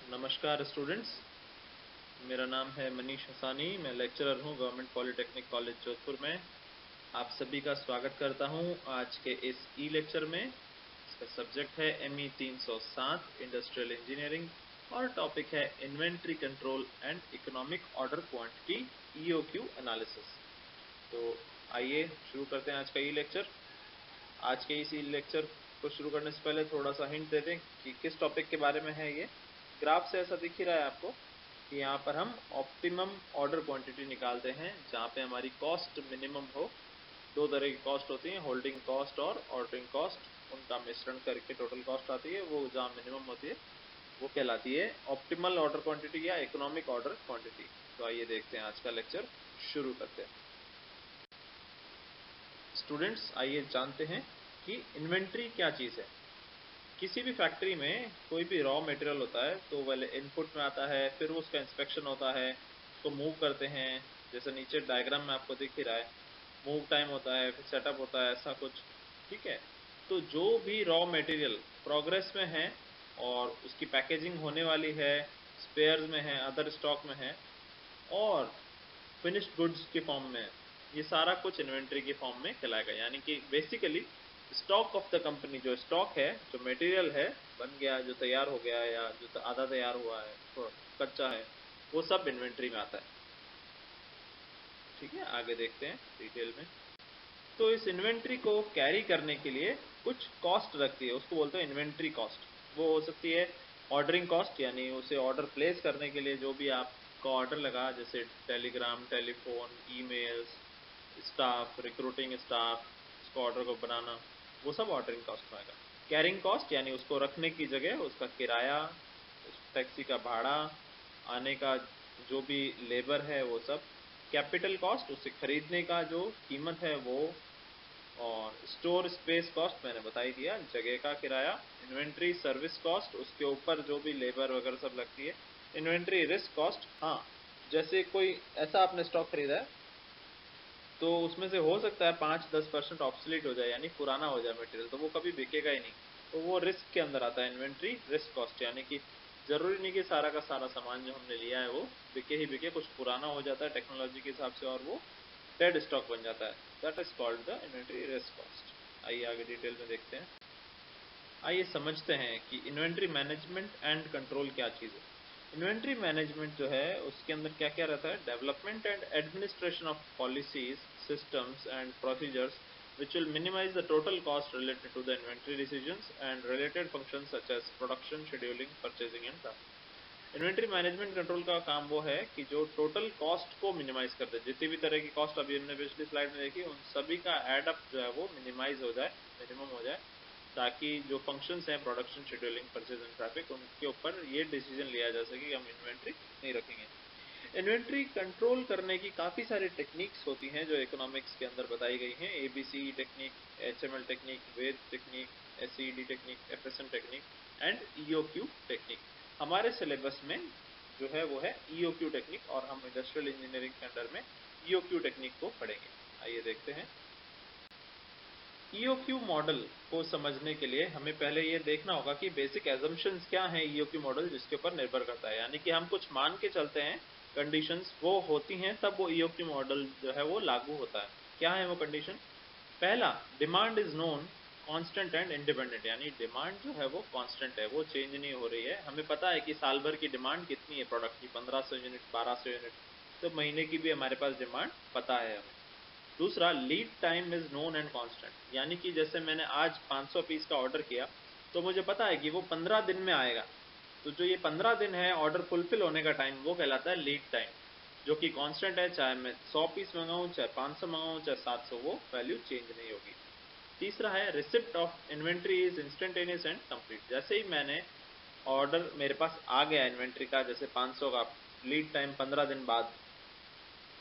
नमस्कार स्टूडेंट्स, मेरा नाम है मनीष हसानी। मैं लेक्चरर हूं गवर्नमेंट पॉलिटेक्निक कॉलेज जोधपुर में। आप सभी का स्वागत करता हूं आज के इस ई लेक्चर में। इसका सब्जेक्ट है ME 307 इंडस्ट्रियल इंजीनियरिंग और टॉपिक है inventory control and economic order quantity EOQ analysis. तो आइए शुरू करते हैं आज का ई लेक्चर। आज के इस लेक्चर को शुरू करने से पहले थोड़ा सा हिंट दे दें कि किस टॉपिक के बारे में है ये। ग्राफ से ऐसा दिख ही रहा है आपको कि यहाँ पर हम ऑप्टिमम ऑर्डर क्वांटिटी निकालते हैं जहाँ पे हमारी कॉस्ट मिनिमम हो। दो तरह की कॉस्ट होती हैं, होल्डिंग कॉस्ट और ऑर्डरिंग कॉस्ट। उनका मिश्रण करके टोटल कॉस्ट आती है, वो जहाँ मिनिमम होती है वो कहलाती है ऑप्टिमल ऑर्डर क्वांटिटी या इकोनॉमिक ऑर्डर क्वांटिटी। तो आइए देखते हैं आज का लेक्चर शुरू करते हैं। स्टूडेंट्स, आइए जानते हैं कि इन्वेंट्री क्या चीज़ है। किसी भी फैक्ट्री में कोई भी रॉ मटेरियल होता है तो पहले इनपुट में आता है, फिर उसका इंस्पेक्शन होता है, उसको मूव करते हैं। जैसे नीचे डायग्राम में आपको दिख ही रहा है, मूव टाइम होता है, फिर सेटअप होता है, ऐसा कुछ। ठीक है, तो जो भी रॉ मटेरियल प्रोग्रेस में है और उसकी पैकेजिंग होने वाली है, स्पेयर्स में है, अदर स्टॉक में है और फिनिश्ड गुड्स के फॉर्म में, ये सारा कुछ इन्वेंट्री के फॉर्म में कहलाएगा। यानी कि basically stock of the company, जो स्टॉक है, जो मटेरियल है, बन गया, जो तैयार हो गया या जो आधा तैयार हुआ है, थोड़ा कच्चा है, वो सब इन्वेंट्री में आता है। ठीक है, आगे देखते हैं डिटेल में। तो इस इन्वेंट्री को कैरी करने के लिए कुछ कॉस्ट लगती है, उसको बोलते हैं इन्वेंट्री कॉस्ट। वो हो सकती है ऑर्डरिंग कॉस्ट, यानी उसे ऑर्डर प्लेस करने के लिए जो भी आपका ऑर्डर लगा, जैसे Telegram, telephone, emails, staff, recruiting staff, उसको ऑर्डर को बनाना, वो सब ऑर्डरिंग कॉस्ट में आएगा। कैरिंग कॉस्ट यानी उसको रखने की जगह, उसका किराया, उस टैक्सी का भाड़ा, आने का जो भी लेबर है वो सब। कैपिटल कॉस्ट, उसे खरीदने का जो कीमत है वो। और स्टोर स्पेस कॉस्ट मैंने बता ही दिया, जगह का किराया। इन्वेंट्री सर्विस कॉस्ट, उसके ऊपर जो भी लेबर वगैरह सब लगती है। इन्वेंट्री रिस्क कॉस्ट, हाँ, जैसे कोई ऐसा आपने स्टॉक खरीदा है तो उसमें से हो सकता है 5-10% ऑब्सोलीट हो जाए, यानी पुराना हो जाए मटेरियल, तो वो कभी बिकेगा ही नहीं। तो वो रिस्क के अंदर आता है, इन्वेंट्री रिस्क कॉस्ट। यानी कि जरूरी नहीं कि सारा का सारा सामान जो हमने लिया है वो बिके ही बिके, कुछ पुराना हो जाता है टेक्नोलॉजी के हिसाब से और वो डेड स्टॉक बन जाता है। That is called the inventory risk cost. आइए आगे डिटेल में देखते हैं। आइए समझते हैं कि इन्वेंट्री मैनेजमेंट एंड कंट्रोल क्या चीज़ है। इन्वेंट्री मैनेजमेंट जो है उसके अंदर क्या क्या रहता है? Development and administration of policies, systems and procedures which will minimize the total cost related to the inventory decisions and related functions such as production, scheduling, purchasing and transport. Inventory management control का काम वो है कि जो total cost को minimise कर दे। जितनी भी तरह की कॉस्ट अभी हमने पिछली स्लाइड में देखी, उन सभी का एड अप जो है वो मिनिमाइज हो जाए, मिनिमम हो जाए, ताकि जो फंक्शंस हैं, production, scheduling, purchase and traffic, उनके ऊपर ये डिसीजन लिया जा सके कि हम इन्वेंट्री नहीं रखेंगे। इन्वेंट्री कंट्रोल करने की काफ़ी सारी टेक्निक्स होती हैं जो इकोनॉमिक्स के अंदर बताई गई हैं। ABC technique, HML technique, VED technique, SED technique, FSM technique and EOQ technique. हमारे सिलेबस में जो है वो है EOQ टेक्निक और हम इंडस्ट्रियल इंजीनियरिंग के अंडर में EOQ टेक्निक को पढ़ेंगे। आइए देखते हैं। EOQ मॉडल को समझने के लिए हमें पहले ये देखना होगा कि बेसिक एजम्पशंस क्या हैं EOQ मॉडल जिसके ऊपर निर्भर करता है। यानी कि हम कुछ मान के चलते हैं, कंडीशंस वो होती हैं तब वो EOQ मॉडल जो है वो लागू होता है। क्या है वो कंडीशन? पहला, demand is known, constant and independent. यानी डिमांड जो है वो कांस्टेंट है, वो चेंज नहीं हो रही है। हमें पता है कि साल भर की डिमांड कितनी है प्रोडक्ट की, 1500 यूनिट, 1200 यूनिट। तो महीने की भी हमारे पास डिमांड पता है हमें। दूसरा, lead time is known and constant. यानी कि जैसे मैंने आज 500 पीस का ऑर्डर किया तो मुझे पता है कि वो 15 दिन में आएगा। तो जो ये 15 दिन है ऑर्डर फुलफिल होने का टाइम, वो कहलाता है लीड टाइम, जो कि कांस्टेंट है। चाहे मैं 100 पीस मंगाऊं, चाहे 500 मंगाऊं, चाहे 700, वो वैल्यू चेंज नहीं होगी। तीसरा है, receipt of inventory is instantaneous and complete. जैसे ही मैंने ऑर्डर मेरे पास आ गया इन्वेंट्री का, जैसे 500 का, लीड टाइम 15 दिन बाद,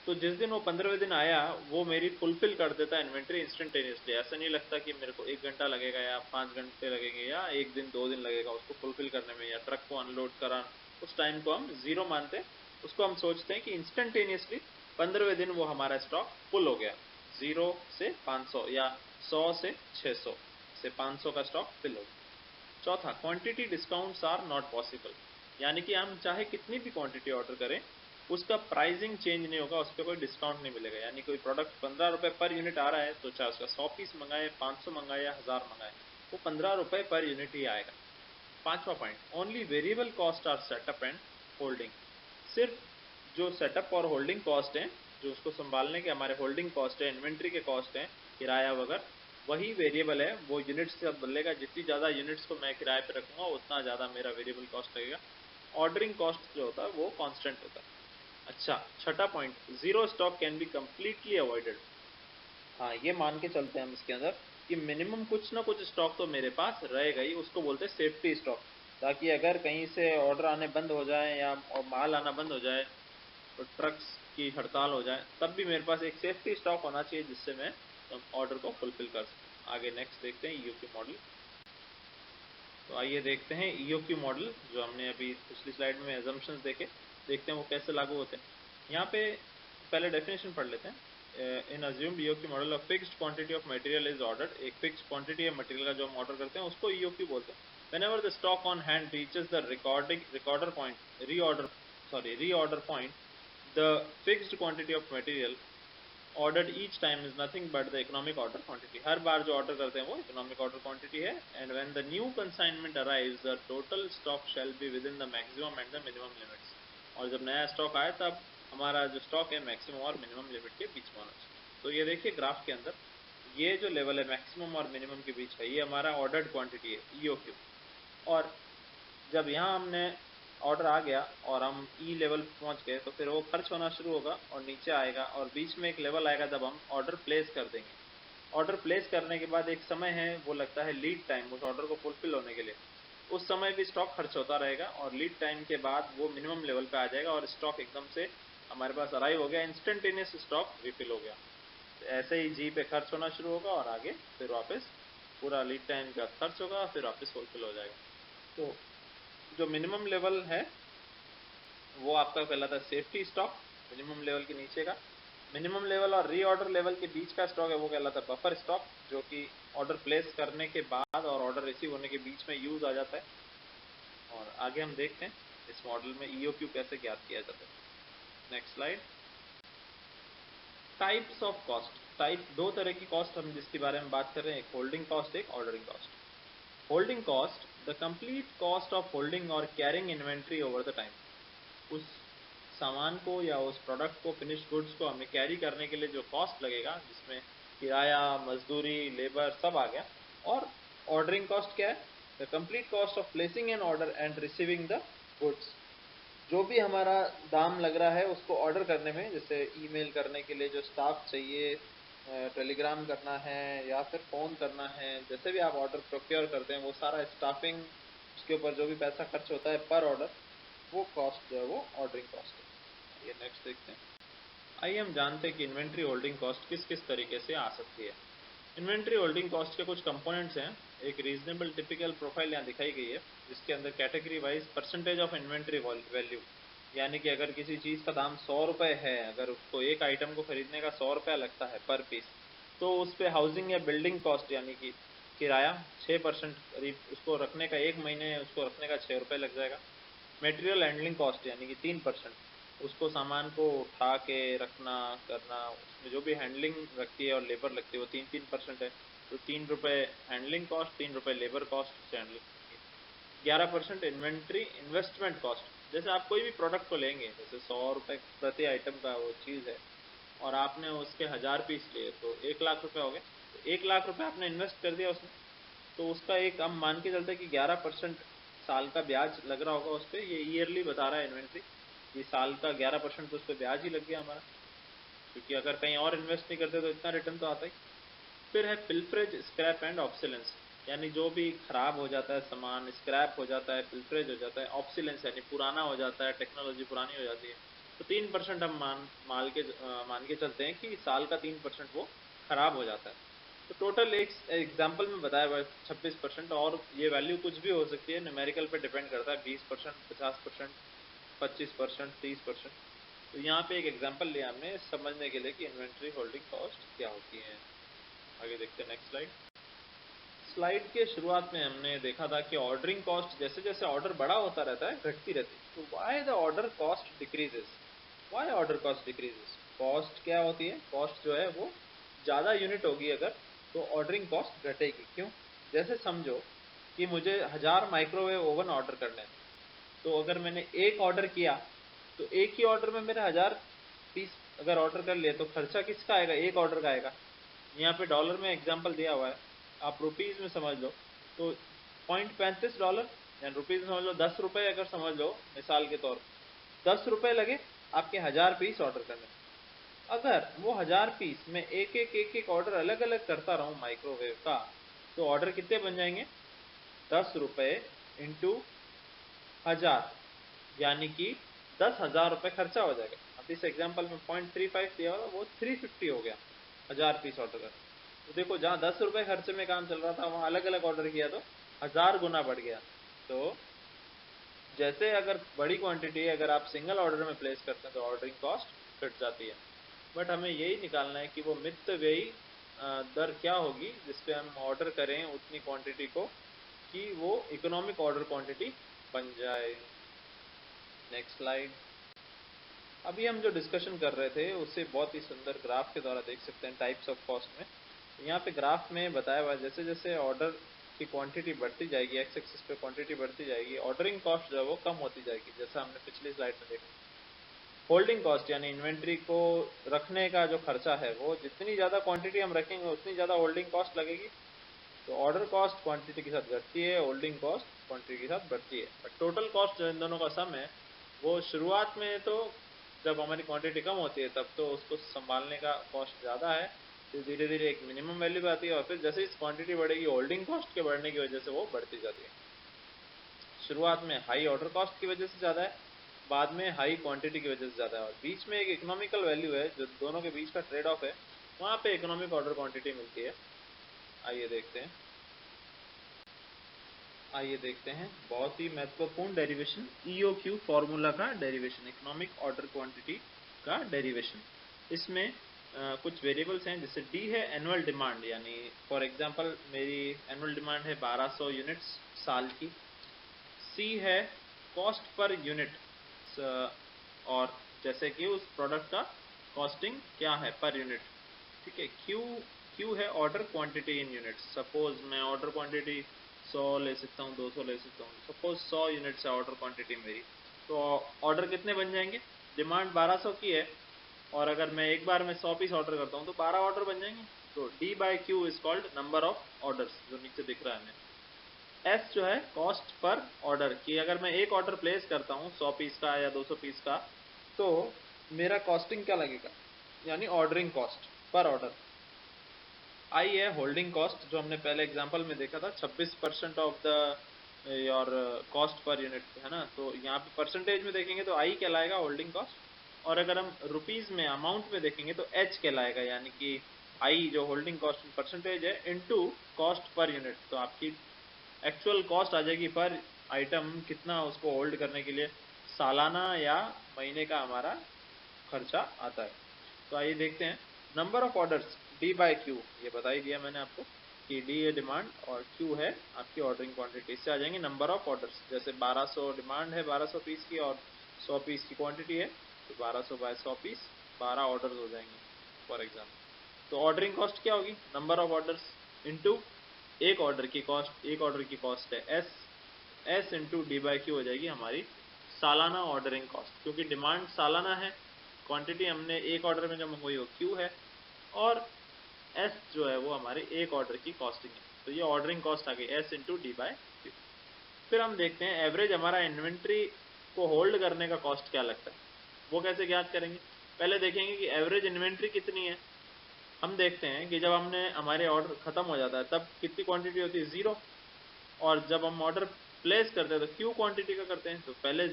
तो जिस दिन वो 15वें दिन आया वो मेरी फुलफिल कर देता है इन्वेंट्री इंस्टेंटेनियसली। ऐसा नहीं लगता कि मेरे को 1 घंटा लगेगा या 5 घंटे लगेंगे या 1 दिन 2 दिन लगेगा उसको फुलफिल करने में, या ट्रक को अनलोड करा, उस टाइम को हम जीरो मानते हैं। उसको हम सोचते हैं कि इंस्टेंटेनियसली 15वें दिन वो हमारा स्टॉक फुल हो गया, 0 से 500 या 100 से 600 से 500 का स्टॉक फिल हो गया। चौथा, quantity discounts are not possible. यानी कि हम चाहे कितनी भी क्वांटिटी ऑर्डर करें, उसका प्राइसिंग चेंज नहीं होगा, उस पर कोई डिस्काउंट नहीं मिलेगा। यानी कोई प्रोडक्ट 15 रुपये पर यूनिट आ रहा है, तो चाहे उसका 100 पीस मंगाए, 500 मंगाए या 1000 मंगाए, वो 15 रुपये पर यूनिट ही आएगा। पांचवा point, only variable cost are setup and holding. सिर्फ जो सेटअप और होल्डिंग कॉस्ट है, जो उसको संभालने के हमारे होल्डिंग कॉस्ट है, इन्वेंट्री के कॉस्ट है, किराया वगैरह, वही वेरिएबल है, वो यूनिट्स से बदलेगा। जितनी ज़्यादा यूनिट्स को मैं किराए पे रखूँगा, उतना ज़्यादा मेरा वेरिएबल कॉस्ट लगेगा। ऑर्डरिंग कॉस्ट जो होता है वो कांस्टेंट होता है। अच्छा, छठा point, zero stock can be completely avoided. हाँ, ये मान के चलते हैं हम इसके अंदर कि मिनिमम कुछ ना कुछ स्टॉक तो मेरे पास रहेगा ही, उसको बोलते हैं सेफ्टी स्टॉक। ताकि अगर कहीं से ऑर्डर आने बंद हो जाए या माल आना बंद हो जाए, तो ट्रक्स की हड़ताल हो जाए, तब भी मेरे पास एक सेफ्टी स्टॉक होना चाहिए, जिससे मैं ऑर्डर को फुलफिल कर सकूँ। आगे नेक्स्ट देखते हैं ईओक्यू मॉडल। तो आइए देखते हैं ईओक्यू मॉडल, जो हमने अभी पिछली स्लाइड में एजम्पशंस देखे, देखते हैं वो कैसे लागू होते हैं। यहाँ पे पहले डेफिनेशन पढ़ लेते हैं। In assumed EOQ model of fixed quantity of material is ordered. एक फिक्स्ड क्वांटिटी ऑफ मटेरियल का जो हम ऑर्डर करते हैं उसको ईओक्यू बोलते हैं। Whenever the stock on hand reaches the reorder point, the fixed quantity of material ordered each time is nothing but the economic order quantity. हर बार जो ऑर्डर करते हैं वो economic order quantity है। and when the new consignment arrives, the total stock shall be within the maximum and the minimum limits. और जब नया stock आए, तब हमारा जो स्टॉक है मैक्सिमम और मिनिमम लिमिट के बीच में होना चाहिए। तो ये देखिए ग्राफ के अंदर, ये जो लेवल है मैक्सिमम और मिनिमम के बीच का, ये हमारा ऑर्डर्ड क्वांटिटी है ईओक्यू। और जब यहाँ हमने ऑर्डर आ गया और हम ई लेवल पहुँच गए, तो फिर वो खर्च होना शुरू होगा और नीचे आएगा, और बीच में एक लेवल आएगा जब हम ऑर्डर प्लेस कर देंगे। ऑर्डर प्लेस करने के बाद एक समय है, वो लगता है लीड टाइम, उस ऑर्डर को फुलफिल होने के लिए। उस समय भी स्टॉक खर्च होता रहेगा, और लीड टाइम के बाद वो मिनिमम लेवल पे आ जाएगा और स्टॉक एकदम से हमारे पास अराइव हो गया, इंस्टेंटेनियस स्टॉक रिफिल हो गया। तो ऐसे ही जी पे खर्च होना शुरू होगा और आगे फिर वापस पूरा लीड टाइम का खर्च होगा, फिर वापस फुलफिल हो जाएगा। तो जो मिनिमम लेवल है वो आपका कहलाता है सेफ्टी स्टॉक, मिनिमम लेवल के नीचे का। मिनिमम लेवल और रीऑर्डर लेवल के बीच का स्टॉक है वो कहलाता है बफर स्टॉक, जो कि ऑर्डर प्लेस करने के बाद और ऑर्डर रिसीव होने के बीच में यूज आ जाता है। और आगे हम देखते हैं इस मॉडल में ईओक्यू कैसे ज्ञात किया जाता है। Next slide. Types of cost. Type, दो तरह की कॉस्ट हम जिसके बारे में बात कर रहे हैं, एक होल्डिंग कॉस्ट, एक ordering cost. Holding cost, the complete cost of holding और carrying inventory over the time. उस सामान को या उस प्रोडक्ट को, फिनिश गुड्स को हमें कैरी करने के लिए जो कॉस्ट लगेगा, जिसमें किराया, मजदूरी, लेबर सब आ गया। और ऑर्डरिंग कॉस्ट क्या है? The complete cost of placing an order and receiving the goods. जो भी हमारा दाम लग रहा है उसको ऑर्डर करने में, जैसे ईमेल करने के लिए जो स्टाफ चाहिए, टेलीग्राम करना है या फिर फ़ोन करना है, जैसे भी आप ऑर्डर प्रोक्योर करते हैं, वो सारा स्टाफिंग, उसके ऊपर जो भी पैसा खर्च होता है पर ऑर्डर, वो कॉस्ट जो है वो ऑर्डरिंग कॉस्ट है। ये नेक्स्ट देखते हैं। आइए हम जानते हैं कि इन्वेंट्री होल्डिंग कॉस्ट किस किस तरीके से आ सकती है। इन्वेंट्री होल्डिंग कॉस्ट के कुछ कंपोनेंट्स हैं। एक रीजनेबल टिपिकल प्रोफाइल यहाँ दिखाई गई है, जिसके अंदर category wise percentage of inventory value, यानी कि अगर किसी चीज़ का दाम 100 रुपये है, अगर उसको एक आइटम को खरीदने का 100 रुपया लगता है पर पीस, तो उस पर हाउसिंग या बिल्डिंग कॉस्ट यानी कि किराया 6% करीब, उसको रखने का 1 महीने उसको रखने का 6 रुपये लग जाएगा। मटेरियल हैंडलिंग कॉस्ट यानी कि 3%, उसको सामान को उठा के रखना करना, उसमें जो भी हैंडलिंग लगती है और लेबर लगती है वो 3% है। तो 3 रुपये हैंडलिंग कॉस्ट, 3 रुपये लेबर कॉस्ट से हैंडलिंग। 11% inventory investment cost. जैसे आप कोई भी प्रोडक्ट को लेंगे, जैसे 100 रुपये प्रति आइटम का वो चीज़ है, और आपने उसके 1000 पीस लिए, तो 1 लाख रुपये हो गए। तो 1 लाख रुपये आपने इन्वेस्ट कर दिया उसमें, तो उसका एक हम मान के चलते हैं कि 11% साल का ब्याज लग रहा होगा उस पर। ये ईयरली बता रहा है इन्वेंट्री, कि साल का 11% तो उस पर ब्याज ही लग गया हमारा, क्योंकि अगर कहीं और इन्वेस्ट नहीं करते तो इतना रिटर्न तो आता ही। फिर है पिल्फरेज, स्क्रैप एंड ऑब्सिलेंस, यानी जो भी खराब हो जाता है सामान, स्क्रैप हो जाता है, पिल्फरेज हो जाता है, ऑब्सिलेंस यानी पुराना हो जाता है, टेक्नोलॉजी पुरानी हो जाती है, तो 3% हम मान के चलते हैं कि साल का 3% वो खराब हो जाता है। तो टोटल एक एग्जाम्पल में बताया हुआ 26%, और ये वैल्यू कुछ भी हो सकती है, न्यूमेरिकल पे डिपेंड करता है, 20%, 50%, 25%, 30%। तो यहाँ पे एक एग्जाम्पल लिया हमने समझने के लिए कि इन्वेंट्री होल्डिंग कॉस्ट क्या होती है। आगे देखते हैं नेक्स्ट स्लाइड। स्लाइड के शुरुआत में हमने देखा था कि ऑर्डरिंग कॉस्ट जैसे जैसे ऑर्डर बड़ा होता रहता है घटती रहती है। तो why the order cost decreases? Why order cost decreases? Cost क्या होती है? कॉस्ट जो है वो ज़्यादा यूनिट होगी अगर, तो ऑर्डरिंग कॉस्ट घटेगी। क्यों? जैसे समझो कि मुझे 1000 माइक्रोवेव ओवन ऑर्डर करने हैं, तो अगर मैंने एक ऑर्डर किया तो एक ही ऑर्डर में मेरे 1000 पीस अगर ऑर्डर कर लिए तो खर्चा किसका आएगा? एक ऑर्डर का आएगा। यहाँ पे डॉलर में एग्जांपल दिया हुआ है, आप रुपीस में समझ लो तो $0.35 या रुपीस में समझ लो 10 रुपए अगर समझ लो मिसाल के तौर पर, 10 रुपए लगे आपके 1000 पीस ऑर्डर करने में। अगर वो 1000 पीस में एक एक ऑर्डर अलग अलग करता रहूं माइक्रोवेव का, तो ऑर्डर कितने बन जाएंगे? 10 रुपए इंटू 1000, यानी कि 10,000 रुपए खर्चा हो जाएगा। अब इस एग्जांपल में 0.35 दिया होगा, वो 350 हो गया 1000 पीस ऑर्डर कर। तो देखो जहाँ 10 रुपए खर्चे में काम चल रहा था वहां अलग अलग ऑर्डर किया तो 1000 गुना बढ़ गया। तो जैसे अगर बड़ी क्वांटिटी अगर आप सिंगल ऑर्डर में प्लेस करते हैं तो ऑर्डरिंग कॉस्ट घट जाती है। बट हमें यही निकालना है कि वो मित व्ययी दर क्या होगी जिसपे हम ऑर्डर करें उतनी क्वांटिटी को, कि वो इकोनॉमिक ऑर्डर क्वांटिटी बन जाए। Next slide. अभी हम जो डिस्कशन कर रहे थे उससे बहुत ही सुंदर ग्राफ के द्वारा देख सकते हैं टाइप्स ऑफ कॉस्ट में। यहाँ पे ग्राफ में बताया हुआ है जैसे जैसे ऑर्डर की क्वांटिटी बढ़ती जाएगी, एक्स एक्सिस पे क्वांटिटी बढ़ती जाएगी, ऑर्डरिंग कॉस्ट जो है वो कम होती जाएगी, जैसा हमने पिछली स्लाइड में देखा। होल्डिंग कॉस्ट यानी इन्वेंट्री को रखने का जो खर्चा है, वो जितनी ज़्यादा क्वांटिटी हम रखेंगे उतनी ज़्यादा होल्डिंग कॉस्ट लगेगी। तो ऑर्डर कॉस्ट क्वांटिटी के साथ घटती है, होल्डिंग कॉस्ट क्वांटिटी के साथ बढ़ती है। बट टोटल कॉस्ट जो इन दोनों का सम है, वो शुरुआत में तो जब हमारी क्वांटिटी कम होती है तब तो उसको संभालने का कॉस्ट ज़्यादा है, फिर धीरे धीरे एक मिनिमम वैल्यू पे आती है, और फिर जैसे इस क्वांटिटी बढ़ेगी होल्डिंग कॉस्ट के बढ़ने की वजह से वो बढ़ती जाती है। शुरुआत में हाई ऑर्डर कॉस्ट की वजह से ज़्यादा है, बाद में हाई क्वांटिटी की वजह से ज़्यादा है, और बीच में एक इकोनॉमिकल वैल्यू है जो दोनों के बीच का ट्रेड ऑफ है, वहाँ पे इकोनॉमिक ऑर्डर क्वांटिटी मिलती है। आइए देखते हैं। आइए देखते हैं बहुत ही महत्वपूर्ण डेरिवेशन, EOQ फॉर्मूला का डेरिवेशन, इकोनॉमिक ऑर्डर क्वांटिटी का डेरिवेशन। इसमें कुछ वेरिएबल्स हैं, जैसे डी है एनुअल डिमांड, यानी फॉर एग्जांपल मेरी एनुअल डिमांड है 1200 यूनिट्स साल की। सी है कॉस्ट पर यूनिट, और जैसे कि उस प्रोडक्ट का कॉस्टिंग क्या है पर यूनिट, ठीक है। क्यू है order quantity in units, suppose मैं ऑर्डर क्वांटिटी 100 ले सकता हूँ, 200 ले सकता हूँ, सपोज 100 यूनिट्स है ऑर्डर क्वांटिटी मेरी, तो ऑर्डर कितने बन जाएंगे? डिमांड 1200 की है, और अगर मैं एक बार में 100 पीस ऑर्डर करता हूँ तो 12 ऑर्डर बन जाएंगे। तो D by Q is called number of orders, जो नीचे दिख रहा है हमें। एस जो है कॉस्ट पर ऑर्डर, कि अगर मैं एक ऑर्डर प्लेस करता हूँ 100 पीस का या 200 पीस का, तो मेरा कॉस्टिंग क्या लगेगा, यानी ऑर्डरिंग कॉस्ट पर ऑर्डर। आई है होल्डिंग कॉस्ट, जो हमने पहले एग्जांपल में देखा था, 26% of the your cost per unit, है ना। तो यहाँ पे परसेंटेज में देखेंगे तो आई कहलाएगा होल्डिंग कॉस्ट, और अगर हम रुपीज में अमाउंट में देखेंगे तो एच कहलाएगा, यानी कि आई जो होल्डिंग कॉस्ट परसेंटेज है इनटू कॉस्ट पर यूनिट। तो आपकी एक्चुअल कॉस्ट आ जाएगी पर आइटम, कितना उसको होल्ड करने के लिए सालाना या महीने का हमारा खर्चा आता है। तो आइए देखते हैं number of orders, D by Q, ये बता ही दिया मैंने आपको कि डी है डिमांड और क्यू है आपकी ऑर्डरिंग क्वांटिटी। इससे आ जाएंगे नंबर ऑफ ऑर्डर्स, जैसे 1200 डिमांड है 1200 पीस की और 100 पीस की क्वांटिटी है, तो 1200 बाय 100 पीस 12 ऑर्डर्स हो जाएंगे फॉर एग्जाम्पल। तो ऑर्डरिंग कॉस्ट क्या होगी? नंबर ऑफ ऑर्डर्स इंटू एक ऑर्डर की कॉस्ट, एक ऑर्डर की कॉस्ट है S into D by Q हो जाएगी हमारी सालाना ऑर्डरिंग कॉस्ट, क्योंकि डिमांड सालाना है, क्वांटिटी हमने एक ऑर्डर में जो मंगवाई वो क्यू है, और एस जो है वो हमारे एक ऑर्डर की कॉस्टिंग है। तो ये ऑर्डरिंग कॉस्ट आ गई S into D by Q. फिर हम देखते हैं एवरेज हमारा इन्वेंट्री को होल्ड करने का कॉस्ट क्या लगता है, वो कैसे ज्ञात करेंगे। पहले देखेंगे कि एवरेज इन्वेंट्री कितनी है। हम देखते हैं कि जब हमने हमारे ऑर्डर खत्म हो जाता है तब कितनी क्वांटिटी होती है? 0। और जब हम ऑर्डर प्लेस करते हैं तो क्यू क्वांटिटी का करते हैं, तो पहले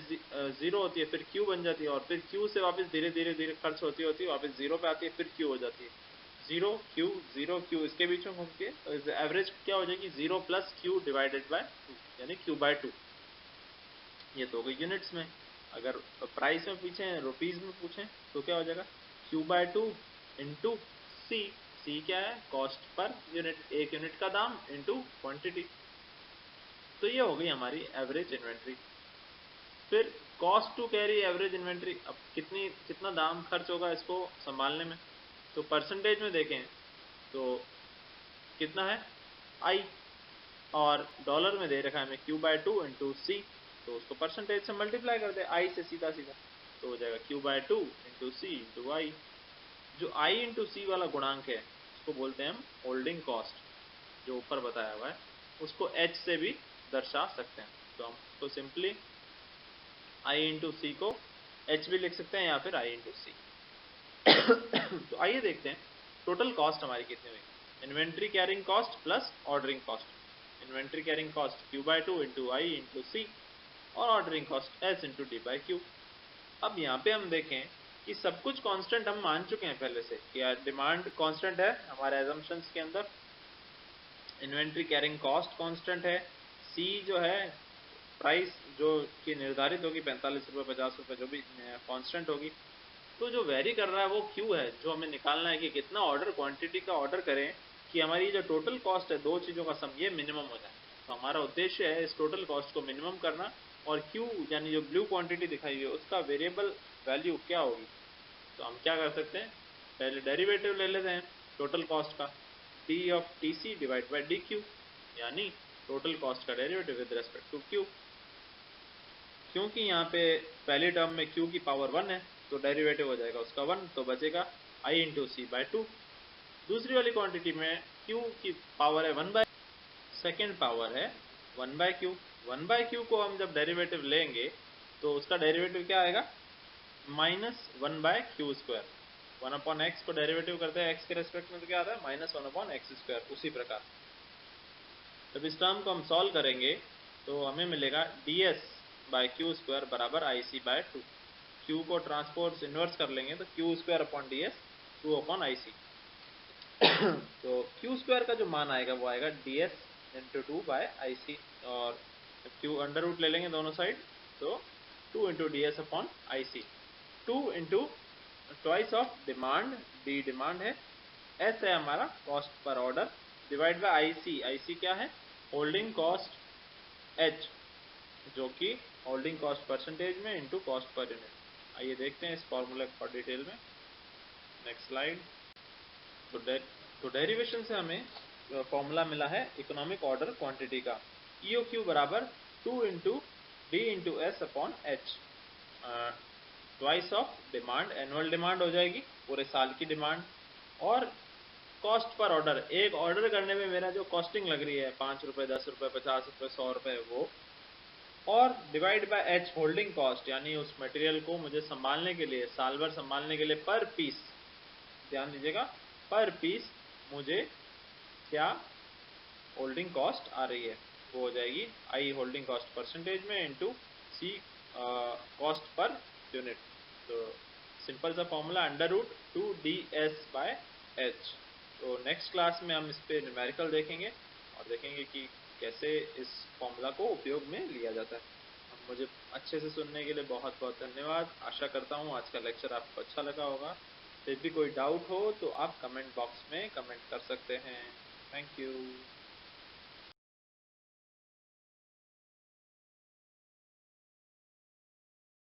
0 होती है, फिर क्यू बन जाती है, और फिर क्यू से वापस धीरे धीरे धीरे खर्च होती होती वापस 0 पे आती है, फिर क्यू हो जाती है। 0 क्यू इसके बीच में घूमती है, तो एवरेज क्या हो जाएगी? 0 प्लस क्यू डिवाइडेड बाय 2, यानी क्यू बाय 2। ये तो हो गई यूनिट्स में। अगर प्राइस में पूछे, रुपीज में पूछे, तो क्या हो जाएगा? Q by 2 into C. C क्या है, कॉस्ट पर यूनिट, एक यूनिट का दाम इनटू क्वांटिटी। तो ये हो गई हमारी एवरेज इन्वेंट्री। फिर cost to carry average inventory, अब कितना दाम खर्च होगा इसको संभालने में, तो परसेंटेज में देखें तो कितना है आई, और डॉलर में दे रखा है हमें Q/2 इंटू सी, तो उसको परसेंटेज से मल्टीप्लाई कर दे आई से सीधा सीधा, तो हो जाएगा Q/2 इंटू सी इंटू आई। जो आई इंटू सी वाला गुणांक है उसको बोलते हैं हम होल्डिंग कॉस्ट, जो ऊपर बताया हुआ है उसको H से भी दर्शा सकते हैं। तो हम उसको सिंपली आई इंटू सी को H भी लिख सकते हैं या फिर आई इंटू सी। तो आइए देखते हैं टोटल कॉस्ट हमारी कितनी हुई, inventory carrying cost plus ordering cost. Inventory carrying cost Q/2 into I into C और ordering cost S into D/Q। अब यहाँ पे हम देखें कि सब कुछ कांस्टेंट हम मान चुके हैं पहले से कि डिमांड कांस्टेंट है हमारे एजम्पशंस के अंदर, इन्वेंट्री कैरिंग कॉस्ट कांस्टेंट है, सी जो है प्राइस जो कि निर्धारित होगी 45 रुपये 50 रुपये जो भी कांस्टेंट होगी। तो जो वेरी कर रहा है वो क्यू है, जो हमें निकालना है कि कितना ऑर्डर क्वांटिटी का ऑर्डर करें कि हमारी जो टोटल कॉस्ट है दो चीज़ों का सम ये मिनिमम हो जाए। तो हमारा उद्देश्य है इस टोटल कॉस्ट को मिनिमम करना, और क्यू यानी जो ब्लू क्वांटिटी दिखाई है उसका वेरिएबल वैल्यू क्या होगी। तो हम क्या कर सकते हैं, पहले डेरिवेटिव ले लेते हैं टोटल कॉस्ट का, D of T C divide by D Q, यानी टोटल कॉस्ट का derivative with respect to Q. क्योंकि यहाँ पे पहली टर्म में q की पावर 1 है तो डेरिवेटिव हो जाएगा उसका 1, तो बचेगा i इंटू सी बाई 2। दूसरी वाली क्वांटिटी में q की पावर है 1/, सेकेंड पावर है 1/q। 1/q को हम जब डेरिवेटिव लेंगे तो उसका डेरिवेटिव क्या आएगा, -1/q²। 1/x को डेरिवेटिव करते हैं x के रेस्पेक्ट में तो क्या आता है -1/x²। उसी प्रकार जब इस टर्म को हम सॉल्व करेंगे तो हमें मिलेगा ds/q² बराबर IC/2। q को ट्रांसपोज इन्वर्स कर लेंगे तो q²/ds 2/IC। तो q² का जो मान आएगा वो आएगा ds इंटू 2/IC, और q अंडर रूट ले लेंगे दोनों साइड तो 2 into ds/IC। 2 into twice of demand, D demand है, S है हमारा cost per order, divide by IC, IC क्या है होल्डिंग कॉस्ट, H जो कि होल्डिंग कॉस्ट परसेंटेज में इनटू कॉस्ट पर यूनिट। आइए देखते हैं इस फॉर्मूले को डिटेल में, नेक्स्ट स्लाइड। तो डेरिवेशन से हमें फॉर्मूला मिला है इकोनॉमिक ऑर्डर क्वांटिटी का, EOQ बराबर 2 into D into S/H, twice of demand, annual demand हो जाएगी पूरे साल की डिमांड, और कॉस्ट पर ऑर्डर, एक ऑर्डर करने में मेरा जो कॉस्टिंग लग रही है 5 रुपये 10 रुपये 50 रुपये 100 रुपये वो, और divide by H holding cost, यानी उस मटेरियल को मुझे संभालने के लिए, साल भर संभालने के लिए पर पीस, ध्यान दीजिएगा पर पीस मुझे क्या होल्डिंग कॉस्ट आ रही है, वो हो जाएगी आई होल्डिंग कॉस्ट परसेंटेज में इनटू सी कॉस्ट पर यूनिट। तो सिंपल सा फॉर्मूला √2ds/H। तो नेक्स्ट क्लास में हम इस पे न्यूमेरिकल देखेंगे और देखेंगे कि कैसे इस फॉर्मूला को उपयोग में लिया जाता है। मुझे अच्छे से सुनने के लिए बहुत बहुत धन्यवाद। आशा करता हूँ आज का लेक्चर आपको अच्छा लगा होगा। यदि कोई डाउट हो तो आप कमेंट बॉक्स में कमेंट कर सकते हैं। Thank you.